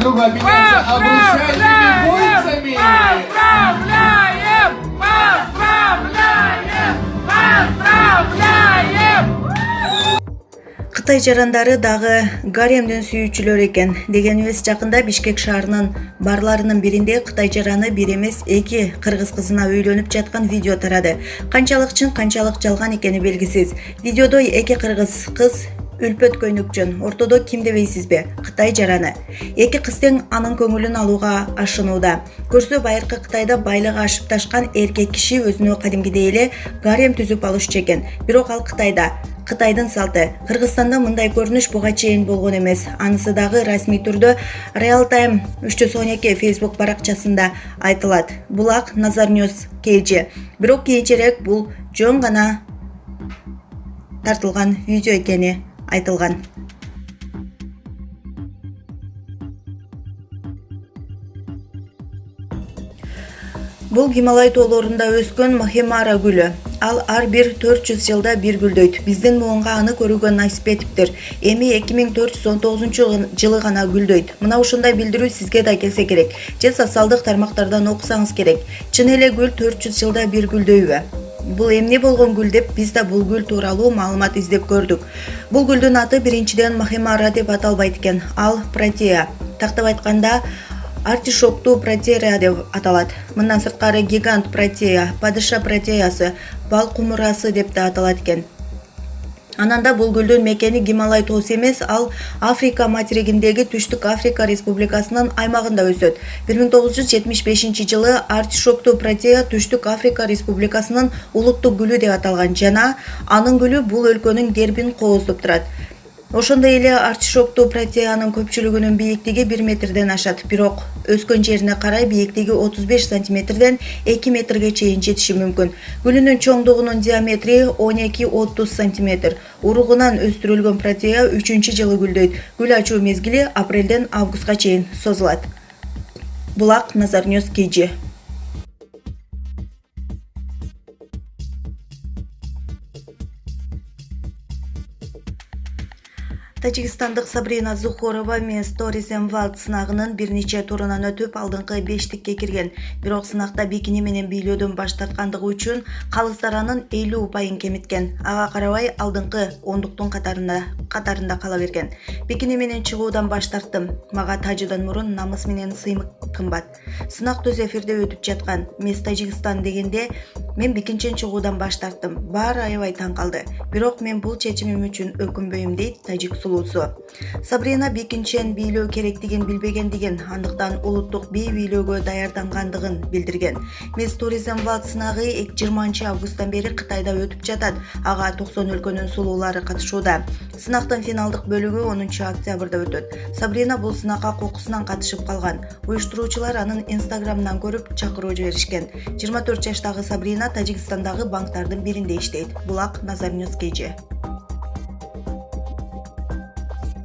вдруг обменяться обручальными кольцами. Поздравляем! Поздравляем! Поздравляем! Кытай жарандары дагы гаремдин сүйүүчүлөр экен дегенибиз жакында Бишкек шаарынын барларынын биринде Кытай жараны бир эмес 2 кыргыз кызына үйлөнүп жаткан видео тарады. Канчалык чын, канчалык жалган экени белгисиз. Видеодо 2 кыргыз кыз үлпөт көйнөкчөн, ортодо ким дебейсизби? Кытай жараны. 2 кыз тең анын көңүлүн алууга ашынууда. Көрсө байыркы Кытайда байлыгы ашып ташкан эркек киши өзүнө кадимгидей эле гарем түзүп алышчу экен. Бирок ал Кытайдын салты. Кыргызстанда мындай көрүнүш буга чейин болгон эмес. Анысы дагы расмий түрдө Real Time 312 Facebook баракчасында айтылат. Булак Назар Ньюс KG. Бирок кийинчерээк бул жөн гана тартылган видео экени айтылган. Бул Гималай тоолорунда өскөн Махемара гүлү. Ал ар бир 400 жылда бир гүлдөйт. Биздин муунга аны көрүүгө насип этиптир. Эми 2419 жылы гана гүлдөйт. Мына ушундай билдирүү сизге да келсе керек. Же социалдык тармактардан окусаңыз керек. Чын эле гүл 400 жылда бир гүлдөйбү? Бул эмне болгон гүл деп биз да бул гүл тууралуу маалымат издеп көрдүк. Бул гүлдүн аты биринчиден Махемара деп аталбайт экен. Ал протея. Тактап айтканда артишоктуу протея деп аталат. Мындан сырткары гигант протея, падыша протеясы, бал кумурасы деп да аталат экен. Ананда бул гүлдүн мекени Гималай тоосу эмес, ал Африка материгиндеги Түштүк Африка Республикасынын аймагында өсөт. 1975 жылы артишоктуу протея Түштүк Африка Республикасынын улуттук гүлү деп аталган жана анын гүлү бул өлкөнүн гербин кооздоп турат. Ошондой эле артишоктуу протеянын көпчүлүгүнүн бийиктиги 1 метрден ашат, бирок өскөн жерине карай бийиктиги 35 сантиметрден 2 метрге чейин жетиши мүмкүн. Гүлүнүн чоңдугунун диаметри 12-30 сантиметр. Уругунан өстүрүлгөн протея 3-жылы гүлдөйт. Гүл ачуу мезгили апрелден августка чейин созулат. Булак Назар Ньюс KG. Тажикстандык Сабрина Зухорова Miss Tourism World сынагынын бир нече турунан өтүп, алдыңкы 5-тикке кирген. Бирок сынакта бикини менен бийлөөдөн баш тарткандыгы үчүн калыстар анын 50% кемиткен. Ага карабай алдыңкы 10-дуктун катарында кала берген. Бикини менен чыгуудан баш тарттым. Мага тажыдан мурун намыс менен сыймык кымбат. Сынак төз эфирде өтүп жаткан. Miss Тажикстан дегенде мен бикинчен чыгуудан баш тарттым. Баары аябай таң калды. Бирок мен бул чечимим үчүн өкүнбөйм дейт тажик Сабрина бикинчен бийлөө керектигин билбегендигин, андыктан улуттук бий бийлөөгө даярдангандыгын билдирген. Miss Tourism World сынагы 20 августтан бери Кытайда өтүп жатат. Ага 90 өлкөнүн сулуулары катышууда. Сынактын финалдык бөлүгү 10 октябрда өтөт. Сабрина бул сынакка кокусунан катышып калган. Уюштуруучулар анын Инстаграмдан көрүп чакыруу жиберишкен. 24 жаштагы Сабрина Тажикстандагы банктардын биринде иштейт. Булак Назар Ньюс KG.